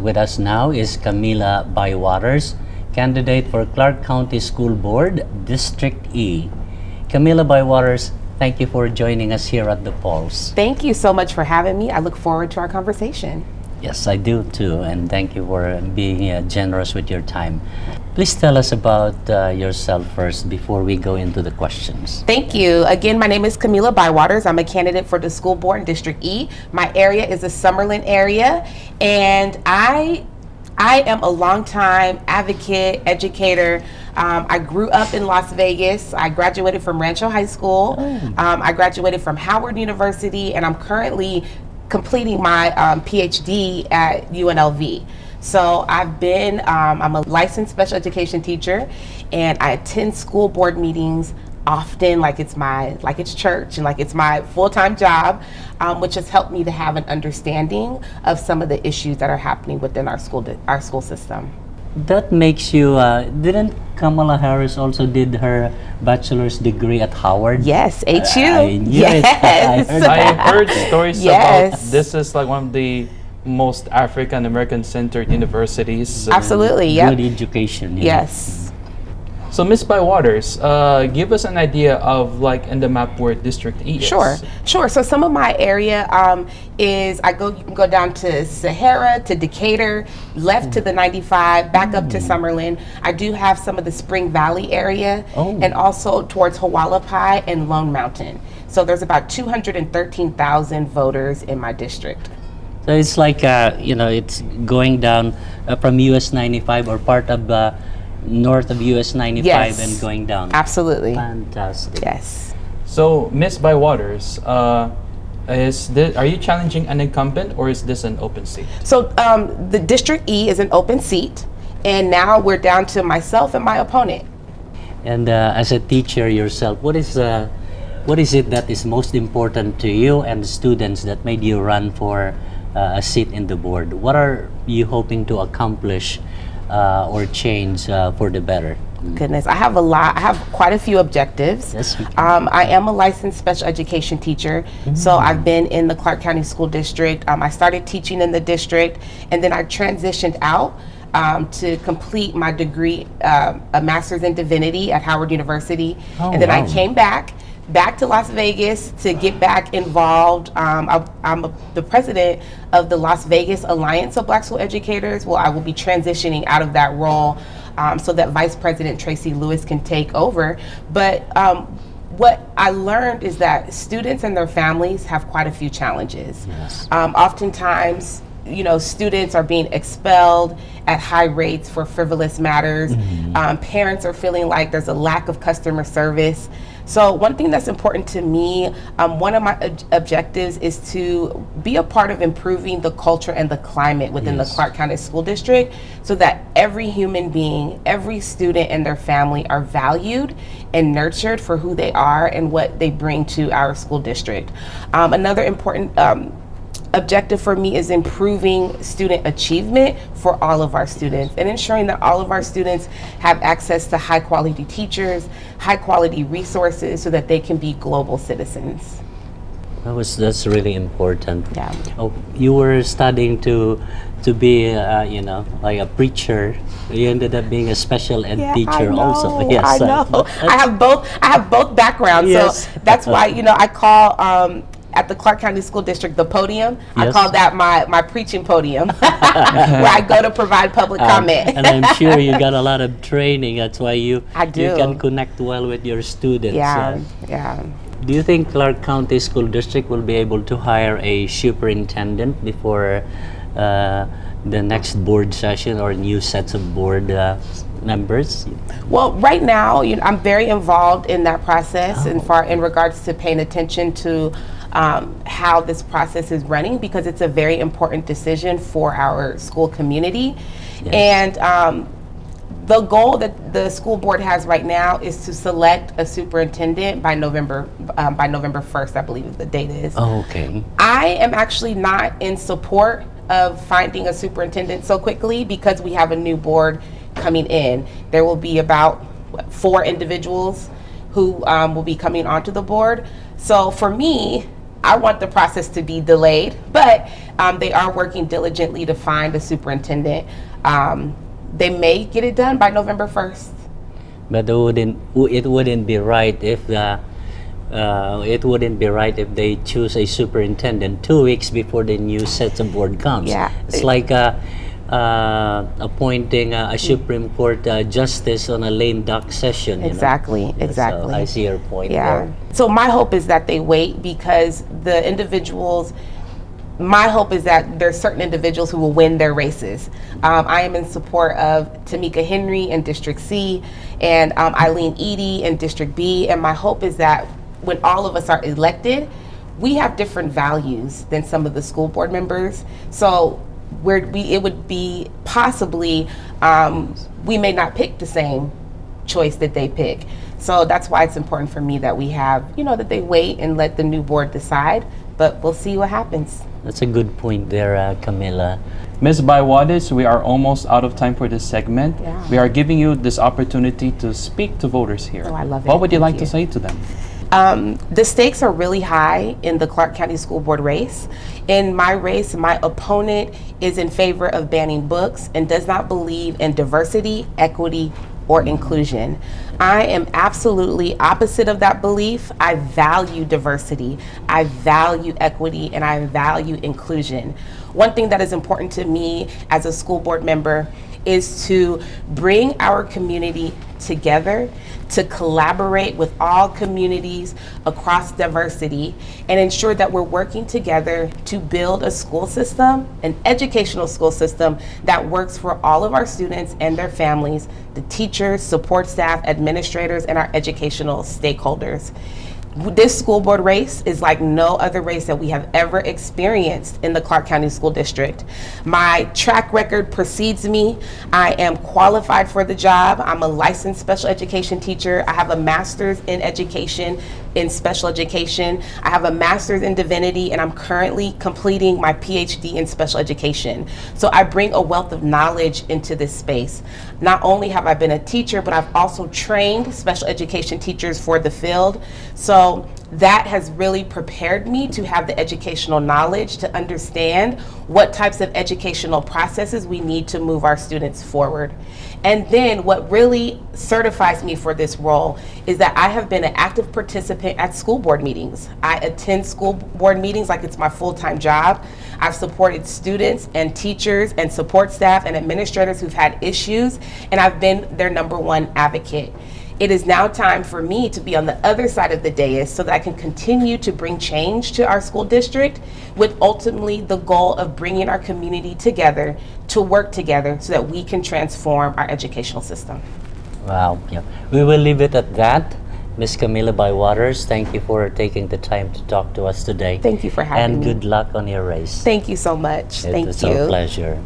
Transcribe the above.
With us now is Kamilah Bywaters, candidate for Clark County School Board, District E. Kamilah Bywaters, thank you for joining us here at the polls. Thank you so much for having me. I look forward to our conversation. Yes, I do too, and thank you for being generous with your time. Please tell us about yourself first before we go into the questions. Thank you. Again, my name is Kamilah Bywaters. I'm a candidate for the school board in District E. My area is the Summerlin area, and I am a longtime advocate, educator. I grew up in Las Vegas. I graduated from Rancho High School. I graduated from Howard University, and I'm currently completing my PhD at UNLV. So I'm a licensed special education teacher, and I attend school board meetings often like it's church and like it's my full-time job, which has helped me to have an understanding of some of the issues that are happening within our school system. That makes you, didn't Kamala Harris also did her bachelor's degree at Howard? Yes, HU. Yes. I heard stories Yes. about this is like one of the most African American centered universities. Absolutely, yeah. Good education. Yeah. Yes. So Ms. Bywaters, give us an idea of like in the map where District E is. Sure. So some of my area is you can go down to Sahara, to Decatur, left to the 95, back up to Summerlin. I do have some of the Spring Valley area, and also towards Hualapai and Lone Mountain. So there's about 213,000 voters in my district. So it's like, it's going down from US 95 or part of north of US 95 Yes. and going down. Absolutely. Fantastic. Yes. So Ms. Bywaters, are you challenging an incumbent or is this an open seat? So the District E is an open seat, and now we're down to myself and my opponent. And as a teacher yourself, what is it that is most important to you and the students that made you run for a seat in the board? What are you hoping to accomplish or change for the better? Goodness, I have quite a few objectives. Yes. I am a licensed special education teacher, so I've been in the Clark County School District. I started teaching in the district, and then I transitioned out to complete my degree, a Master's in Divinity at Howard University. And then I came back to Las Vegas to get back involved. I'm the president of the Las Vegas Alliance of Black School Educators. Well, I will be transitioning out of that role so that Vice President Tracy Lewis can take over. But what I learned is that students and their families have quite a few challenges. Yes. Oftentimes, students are being expelled at high rates for frivolous matters. Parents are feeling like there's a lack of customer service. So one thing that's important to me, one of my objectives is to be a part of improving the culture and the climate within the Clark County School District so that every human being, every student and their family are valued and nurtured for who they are and what they bring to our school district. Another important objective for me is improving student achievement for all of our students and ensuring that all of our students have access to high quality teachers, high quality resources so that they can be global citizens. That's really important. Yeah. Oh, you were studying to be like a preacher. You ended up being a special ed teacher also. Yes, I know. I have both backgrounds. Yes. So that's why I call at the Clark County School District the podium. I call that my preaching podium where I go to provide public comment. And I'm sure you got a lot of training. That's why you do. You can connect well with your students. Yeah. Do you think Clark County School District will be able to hire a superintendent before the next board session or new sets of board members? Well, right now, I'm very involved in that process in regards to paying attention to how this process is running, because it's a very important decision for our school community. Yes. And the goal that the school board has right now is to select a superintendent by November 1st, I believe the date is. Okay. I am actually not in support of finding a superintendent so quickly because we have a new board coming in. There will be about 4 individuals who will be coming onto the board. So for me, I want the process to be delayed, but they are working diligently to find a superintendent. They may get it done by November 1st. But it wouldn't be right if they choose a superintendent 2 weeks before the new session board comes. Yeah. It's like appointing a Supreme Court justice on a lame duck session. You know? Exactly. So I see your point Yeah. there. So my hope is that they wait, because the individuals, my hope is that there's certain individuals who will win their races. I am in support of Tamika Henry in District C and Eileen Edie in District B. And my hope is that when all of us are elected, we have different values than some of the school board members. So it would be possibly, we may not pick the same choice that they pick. So that's why it's important for me that we have, that they wait and let the new board decide, but we'll see what happens. That's a good point there, Kamilah. Ms. Bywaters, we are almost out of time for this segment. Yeah. We are giving you this opportunity to speak to voters here. Oh, I love it. What would you Thank like to say to them? The stakes are really high in the Clark County School Board race. In my race, my opponent is in favor of banning books and does not believe in diversity, equity, or inclusion. I am absolutely opposite of that belief. I value diversity, I value equity, and I value inclusion. One thing that is important to me as a school board member is to bring our community together, to collaborate with all communities across diversity, and ensure that we're working together to build a school system, an educational school system that works for all of our students and their families, the teachers, support staff, administrators, and our educational stakeholders. This school board race is like no other race that we have ever experienced in the Clark County School District. My track record precedes me. I am qualified for the job. I'm a licensed special education teacher. I have a master's in education in special education. I have a master's in divinity, and I'm currently completing my PhD in special education. So I bring a wealth of knowledge into this space. Not only have I been a teacher, but I've also trained special education teachers for the field. So that has really prepared me to have the educational knowledge to understand what types of educational processes we need to move our students forward. And then what really certifies me for this role is that I have been an active participant at school board meetings. I attend school board meetings like it's my full-time job. I've supported students and teachers and support staff and administrators who've had issues, and I've been their #1 advocate. It is now time for me to be on the other side of the dais so that I can continue to bring change to our school district, with ultimately the goal of bringing our community together to work together so that we can transform our educational system. Wow. Yeah. We will leave it at that. Ms. Kamilah Bywaters, thank you for taking the time to talk to us today. Thank you for having me. And good luck on your race. Thank you so much. Thank It's you. our pleasure.